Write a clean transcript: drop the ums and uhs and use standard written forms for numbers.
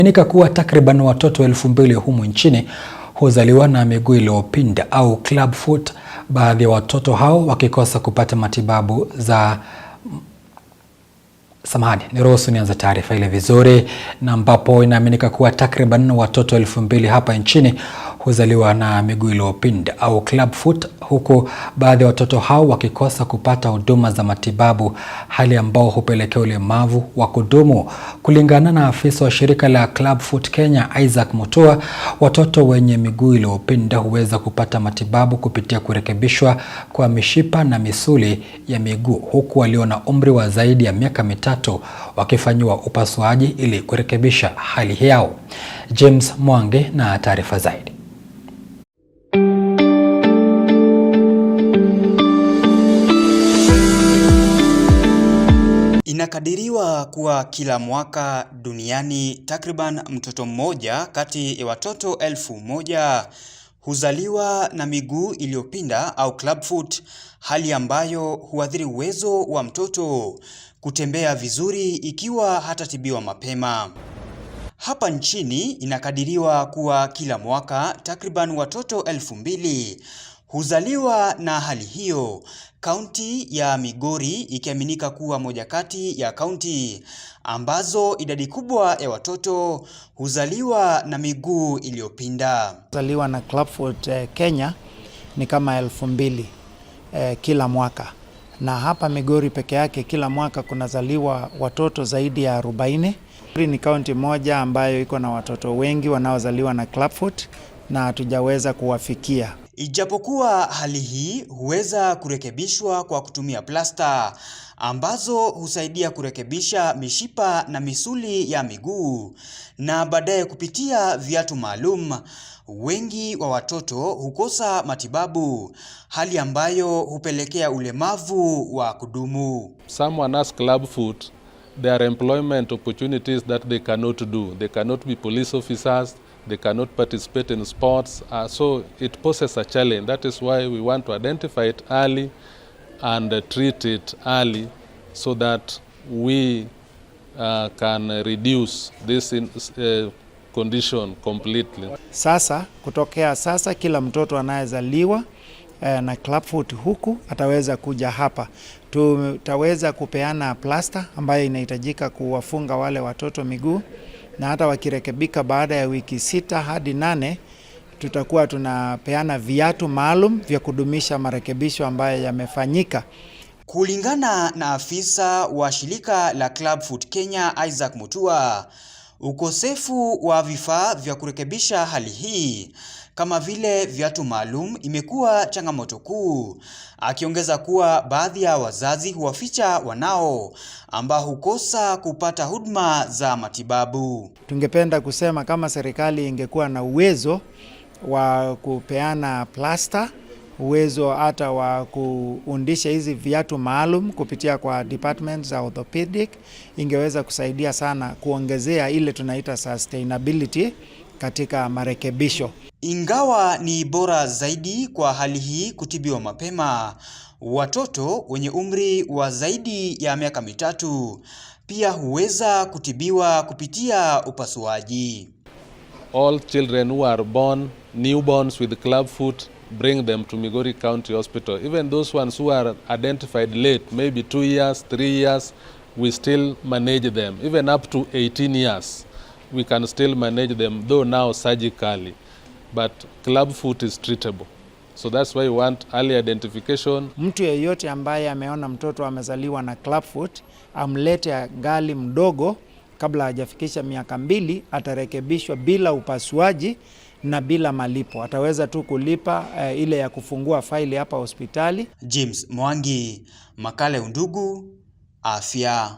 Inaaminika kuwa takriban watoto 2,000 humu nchini huzaliwa na miguu iliyopinda au club foot, baadhi ya watoto hao wakikosa kupata matibabu za niruhusu nianze taarifa ile vizuri, na ambapo inaaminika kuwa takriban watoto 2,000 hapa nchini huzaliwa na miguu iliyopinda au club foot, huku baadhi ya watoto hao wakikosa kupata huduma za matibabu, hali ambao hupelekea ulemavu wa kudumu. Kulingana na afisa wa shirika la Club Foot Kenya, Isaac Mutua, watoto wenye miguu iliyopinda huweza kupata matibabu kupitia kurekebishwa kwa mishipa na misuli ya miguu, huku walio na umri wa zaidi ya miaka 3 wakifanyiwa upasuaji ili kurekebisha hali yao. James Mwangi na taarifa zaidi. Inakadiriwa kuwa kila mwaka duniani takriban mtoto mmoja kati ya watoto 1,000 huzaliwa na miguu iliyopinda au club foot, hali ambayo huathiri uwezo wa mtoto kutembea vizuri ikiwa hatatibiwa mapema. Hapa nchini inakadiriwa kuwa kila mwaka takriban watoto 2,000 huzaliwa na hali hiyo, kaunti ya Migori ikiaminika kuwa moja kati ya kaunti ambazo idadi kubwa ya watoto huzaliwa na miguu iliyopinda. Huzaliwa na club foot Kenya ni kama 2,000 kila mwaka, na hapa Migori peke yake kila mwaka kunazaliwa watoto zaidi ya 40. Ni kaunti moja ambayo iko na watoto wengi wanaozaliwa na club foot na hatujaweza kuwafikia. Ijapokuwa hali hii huweza kurekebishwa kwa kutumia plasta ambazo husaidia kurekebisha mishipa na misuli ya miguu na baadaye kupitia viatu maalum, wengi wa watoto hukosa matibabu, hali ambayo hupelekea ulemavu wa kudumu. Someone has club foot, there are employment opportunities that they cannot do. They cannot be police officers. They cannot participate in sports, so it poses a challenge. That is why we want to identify it early and treat it early so that we can reduce this condition completely. Kutokea sasa kila mtoto anayezaliwa na club foot huku ataweza kuja hapa. Tutaweza kupeana plasta ambayo inahitajika kuwafunga wale watoto miguu, na hata wakirekebika baada ya wiki 6 hadi 8 tutakuwa tunapeana viatu maalum vya kudumisha marekebisho ambayo yamefanyika. Kulingana na afisa wa shirika la Club Foot Kenya, Isaac Mutua, ukosefu wa vifaa vya kurekebisha hali hii kama vile viatu maalum imekuwa changamoto kuu, akiongeza kuwa baadhi ya wazazi huwaficha wanao ambao hukosa kupata huduma za matibabu. Tungependa kusema kama serikali ingekuwa na uwezo wa kupeana plasta, uwezo hata wa kuundisha hizi viatu maalum kupitia kwa department za orthopedic, ingeweza kusaidia sana kuongezea ile tunaita sustainability katika marekebisho. Ingawa ni bora zaidi kwa hali hii kutibiwa mapema, watoto wenye umri wa zaidi ya miaka 3 pia huweza kutibiwa kupitia upasuaji. All children who are born newborns with club foot, bring them to Migori County Hospital. Even those ones who are identified late, maybe 2 years, 3 years, we still manage them. Even up to 18 years, we can still manage them, though now surgically. But club foot is treatable. So that's why we want early identification. Mtu yeyote ambaye ameona mtoto amezaliwa na club foot, amlete gali mdogo kabla hajafikisha miaka 2, atarekebishwa bila upasuaji na bila malipo. Ataweza tu kulipa ile ya kufungua faili hapa hospitali. James Mwangi, makala Undugu Afya.